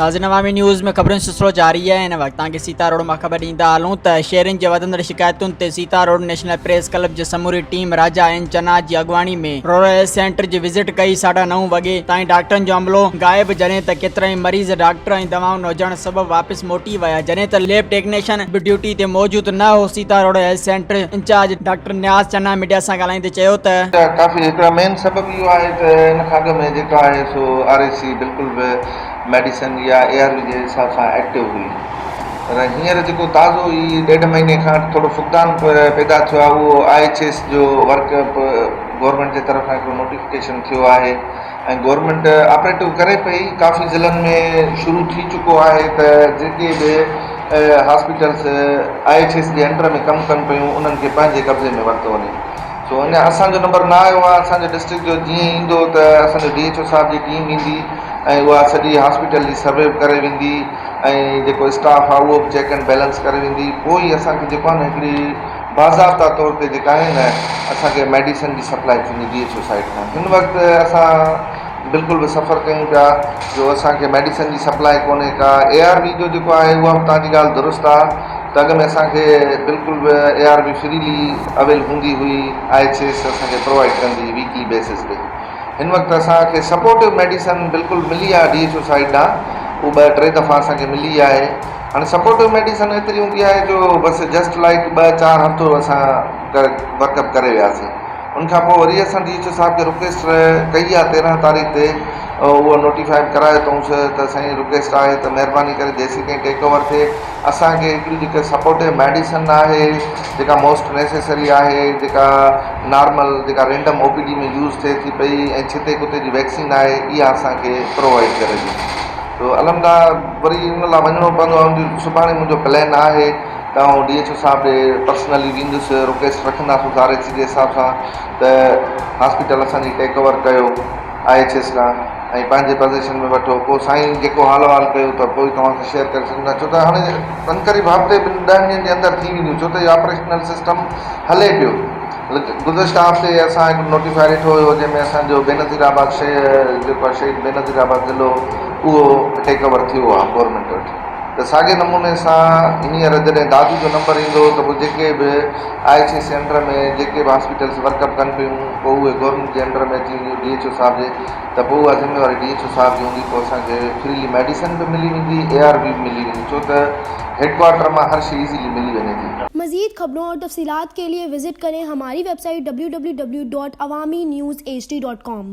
नाज़रीन अवामी न्यूज़ में खबरुनि सिलसिलो जारी है। इन वक्त तव्हांखे सीता रोड मां ख़बर ॾींदा हलूं त शहरनि जे वधंदड़ शिकायतुनि ते Sita road national press club जी समूरी टीम राजा एन चन्ना जी अॻवानी में रूरल हेल्थ सेंटर जी विज़िट कई। 9:30 वॻे ताईं डॉक्टरनि जो अमलो गाइब, जॾहिं त केतिरा ई मरीज़ डॉक्टर ऐं दवाऊं न हुजण सबबि वापसि मोटी विया, जॾहिं त लैब टेक्नीशियन बि ड्यूटी ते मौजूदु न हो। Sita road health centre incharge doctor Niaz Channa media सां ॻाल्हाईंदे चयो त काफ़ी हिकिड़ा मेन सबबु इहो आहे त इन खां अॻु में जेका आहे सो RAC बिल्कुलु बि मेडिसन या ARV जे हिसाब सां एक्टिव हुई, पर हींअर जेको ताज़ो ई 1.5 महीने खां थोरो फुक़दान पैदा थियो आहे उहो IHS जो वर्क गवर्नमेंट जे तरफ़ां हिकिड़ो नोटिफिकेशन थियो आहे ऐं गवर्नमेंट ऑपरेटिव करे पई। काफ़ी ज़िलनि में शुरू थी चुको आहे त जेके बि हॉस्पिटल्स IHS जे अंडर में कमु कनि पियूं उन्हनि खे पंहिंजे कब्ज़े में वरितो वञे। सो अञा असांजो नंबर न आयो आहे। असांजे डिस्ट्रिक्ट जो जीअं ईंदो त असांजो DHO साहिब जी टीम ईंदी ऐं उहा सॼी हॉस्पिटल जी सर्वे करे वेंदी ऐं जेको स्टाफ आहे उहो बि चेक एंड बैलेंस करे वेंदी। पोइ ई असांखे जेको आहे न हिकिड़ी बाज़ाब्ता तौर ते जेका आहे न असांखे मेडिसन जी सप्लाई थींदी DHO साइड खां। हिन वक़्तु असां बिल्कुलु बि सफ़र कयूं पिया जो असांखे मेडिसन जी सप्लाई कोन्हे का। ARV जो जेको आहे उहा बि तव्हांजी ॻाल्हि दुरुस्त आहे त अॻु में असांखे बिल्कुलु बि ARV फ्रीली अवेल हूंदी हुई। IHS असांखे प्रोवाइड कंदी वीकली बेसिस ते। हिन वक़्तु असांखे सपोर्टिव मेडिसन बिल्कुलु मिली आहे DHO साइड ॾांहुं, उहा 2-3 दफ़ा असांखे मिली आहे। हाणे सपोर्टिव मेडिसन एतिरी हूंदी आहे जो बसि जस्ट लाइक 2-4 हफ़्तो असां वर्कअप करे वियासीं। उनखां पोइ वरी असां DHO साहिब खे रिक्वेस्ट कई आहे 13 तारीख़ ते, उहो नोटिफाइड करायो अथऊंसि त साईं रिक्वेस्ट आहे त महिरबानी करे जेसीं ताईं टेक ओवर थिए असांखे हिकिड़ी जेका सपोर्टिव मेडिसन आहे जेका मोस्ट नेसेसरी आहे, जेका नॉर्मल जेका रेंडम OPD में यूज़ थिए थी पई ऐं छिते कुते जी वैक्सीन आहे, इहा असांखे प्रोवाइड करे ॾियो। तो अलमदा वरी उन लाइ वञिणो पवंदो आहे। सुभाणे मुंहिंजो प्लान आहे त आउं DHO साहिब ॾे पर्सनली वेंदुसि, रिक्वेस्ट रखंदासीं RAC जे हिसाब सां त हॉस्पिटल असांजी टेक ओवर कयो IHS खां ऐं पंहिंजे पोज़ीशन में वठो। पोइ साईं जेको हाल कयो त पोइ तव्हांखे शेयर करे सघंदा, छो त हाणे क़रीब हफ़्ते 10 ॾींहंनि जे अंदरि थी वेंदियूं, छो त इहो ऑपरेशनल सिस्टम हले पियो। गुज़िश्ता हफ़्ते असां हिकु नोटिफाइड ॾिठो हुयो जंहिंमें असांजो बेनज़ीराबाद जेको आहे शहीद बेनज़ीराबाद ज़िलो उहो टेक ओवर थियो आहे गवर्नमेंट वटि। त साॻे नमूने सां हींअर जॾहिं दादू जो नंबर ईंदो त पोइ जेके बि IHS जे अंडर में जेके बि हॉस्पिटल्स वर्कअप कनि पियूं पोइ उहे गवर्नमेंट जे अंडर में अची वेंदियूं DHO साहिब जे, त पोइ उहा ज़िम्मेवारी DHO साहिब जी हूंदी। पोइ असांखे फ्रीली मेडिसन बि मिली वेंदी, ARV बि मिली वेंदी, छो त हेडक्वार्टर मां हर शइ ईज़ीली मिली वञे थी। मज़ीद खबरों और तफसीलात के लिए विजिट करें हमारी वेबसाइट www.awamiNewsHD.com।